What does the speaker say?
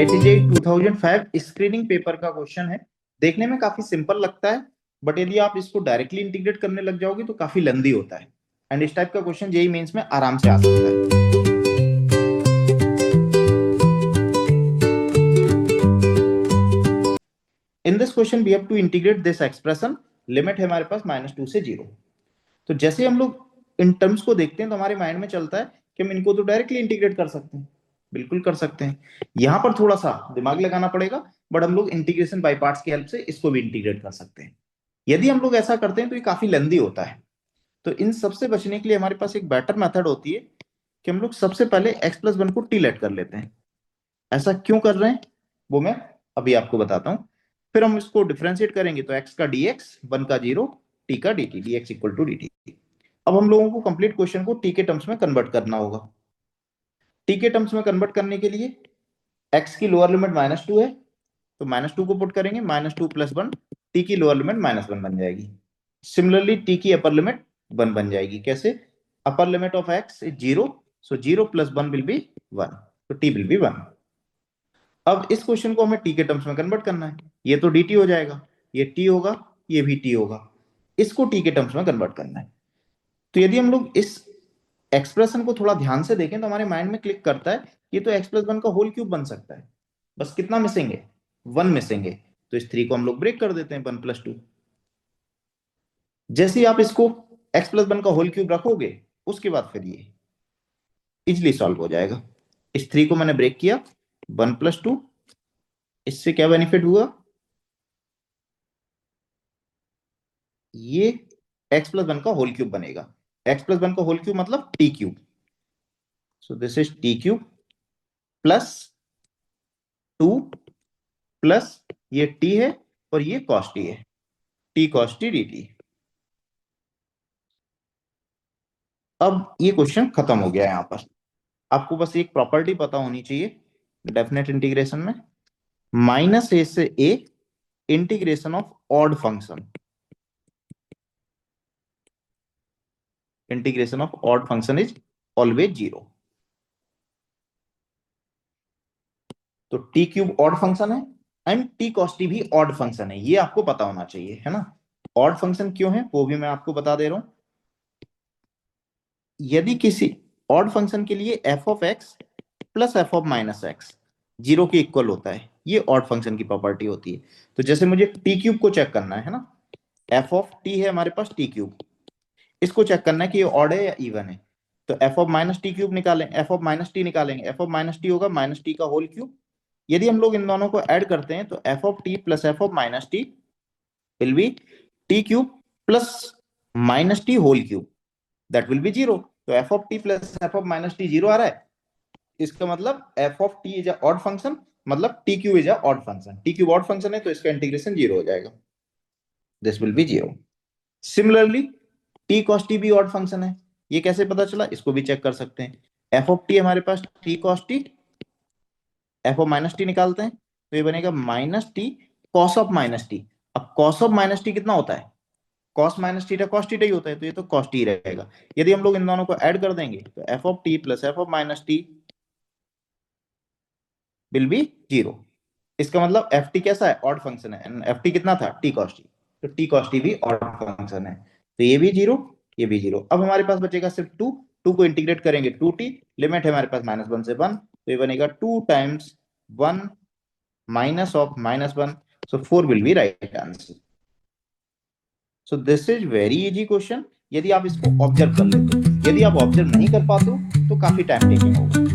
IIT 2005 screening paper का question है। देखने में काफी सिंपल लगता है, बट यदि आप इसको डायरेक्टली इंटीग्रेट करने लग जाओगे तो काफी लेंदी होता है। एंड इस टाइप का क्वेश्चन जेईई मेंस में आराम से आ सकता है। In this question we have to integrate this expression. Limit है हमारे पास -2 से 0। तो जैसे हम लोग इन टर्म्स को देखते हैं तो हमारे माइंड में चलता है कि हम इनको तो डायरेक्टली इंटीग्रेट कर सकते हैं। बिल्कुल कर सकते हैं, यहां पर थोड़ा सा दिमाग लगाना पड़ेगा, बट हम लोग इंटीग्रेशन बाय पार्ट्स की हेल्प से इसको भी इंटीग्रेट कर सकते हैं। यदि हम लोग ऐसा करते हैं तो ये काफी लेंदी होता है। तो इन सबसे बचने के लिए हमारे पास एक बेटर मेथड होती है कि हम लोग सबसे पहले x+1 को टी लेट कर लेते हैं। ऐसा क्यों कर रहे हैं वो मैं अभी आपको बताता हूं। फिर हम इसको डिफरेंशिएट करेंगे तो x का dx, 1 का 0, t का dt, dx equal to dt। अब हम लोगों को कंप्लीट क्वेश्चन को t के टर्म्स में कन्वर्ट करना होगा। t के टर्म्स में कन्वर्ट करने के लिए x की लोअर लिमिट -2 है, तो -2 को पुट करेंगे, -2 + 1, t की लोअर लिमिट -1 बन जाएगी। सिमिलरली t की अपर लिमिट 1 बन जाएगी। कैसे? Upper limit of x is 0, so 0 + 1 will be 1, तो t विल बी 1। अब इस क्वेश्चन को हमें t के टर्म्स में कन्वर्ट करना है। ये तो dt हो जाएगा, ये t होगा, ये भी t होगा। इसको t के टर्म्स में कन्वर्ट करना है। तो यदि हम लोग इस एक्सप्रेशन को थोड़ा ध्यान से देखें तो हमारे माइंड में क्लिक करता है ये तो x+1 का होल क्यूब बन सकता है। बस कितना मिसिंग है? 1 मिसिंग है। तो इस 3 को हम लोग ब्रेक कर देते हैं, 1 + 2। जैसे ही आप इसको x+1 का होल क्यूब रखोगे उसके बाद फिर ये इजिली सॉल्व हो जाएगा। इस 3 को मैंने ब्रेक किया, 1 + 2। इससे क्या बेनिफिट हुआ? ये x+1 का होल क्यूब बनेगा। x+1 का होल क्यूब मतलब t cube. So this is t cube plus 2 plus ये t है और ये cos t है, t cos t dt। अब ये क्वेश्चन खत्म हो गया। यहां पर आपको बस एक प्रॉपर्टी पता होनी चाहिए डेफिनेट इंटीग्रेशन में, -a से a integration of odd function, integration of odd function is always 0। तो t क्यूब ऑड फंक्शन है एंड t cos t भी ऑड फंक्शन है, ये आपको पता होना चाहिए, है ना। ऑड फंक्शन क्यों है वो भी मैं आपको बता दे रहा हूं। यदि किसी ऑड फंक्शन के लिए f of x plus f of -x 0 के इक्वल होता है, ये ऑड फंक्शन की प्रॉपर्टी होती है। तो जैसे मुझे t क्यूब को चेक करना है ना, f ऑफ t है हमारे पास t क्यूब, इसको चेक करना है कि ये ऑड है या इवन है। तो f ऑफ -t क्यूब निकालें, f ऑफ -t निकालेंगे, f ऑफ -t होगा -t का होल क्यूब। यदि हम लोग इन दोनों को ऐड करते हैं तो f of t plus f of -t will be t cube plus -t whole cube, that will be 0। तो f of t plus f of -t 0 आ रहा है। इसका मतलब f of t is a odd function, मतलब t cube is a odd function. t cube odd function है तो इसका इंटीग्रेशन 0 हो जाएगा, this will be 0। Similarly t cos t भी ऑड फंक्शन है। ये कैसे पता चला? इसको भी चेक कर सकते हैं। f ऑफ t हमारे पास t cos t, f of -t निकालते हैं तो ये बनेगा -t cos ऑफ -t। अब cos ऑफ -t कितना होता है? cos -θ cos θ ही होता है, तो ये तो cos t रहेगा। यदि हम लोग इन दोनों को ऐड कर देंगे तो f of t plus f of -t will be 0। इसका मतलब एफ टी कैसा है? ऑड फंक्शन है। एफ टी कितना था? टी कॉस टी, तो टी कॉस टी भी ऑड फंक्शन है। तो ये भी 0, ये भी 0। अब हमारे पास बचेगा सिर्फ 2। 2 को इंटीग्रेट करेंगे 2t, लिमिट है हमारे पास -1 से 1, तो ये बनेगा 2 times 1 minus of -1, so 4 will be right answer. So this is very easy question यदि आप इसको ऑब्जर्व कर लेते हो। यदि आप ऑब्जर्व नहीं कर पाते हो तो काफी टाइम टेकिंग होगा।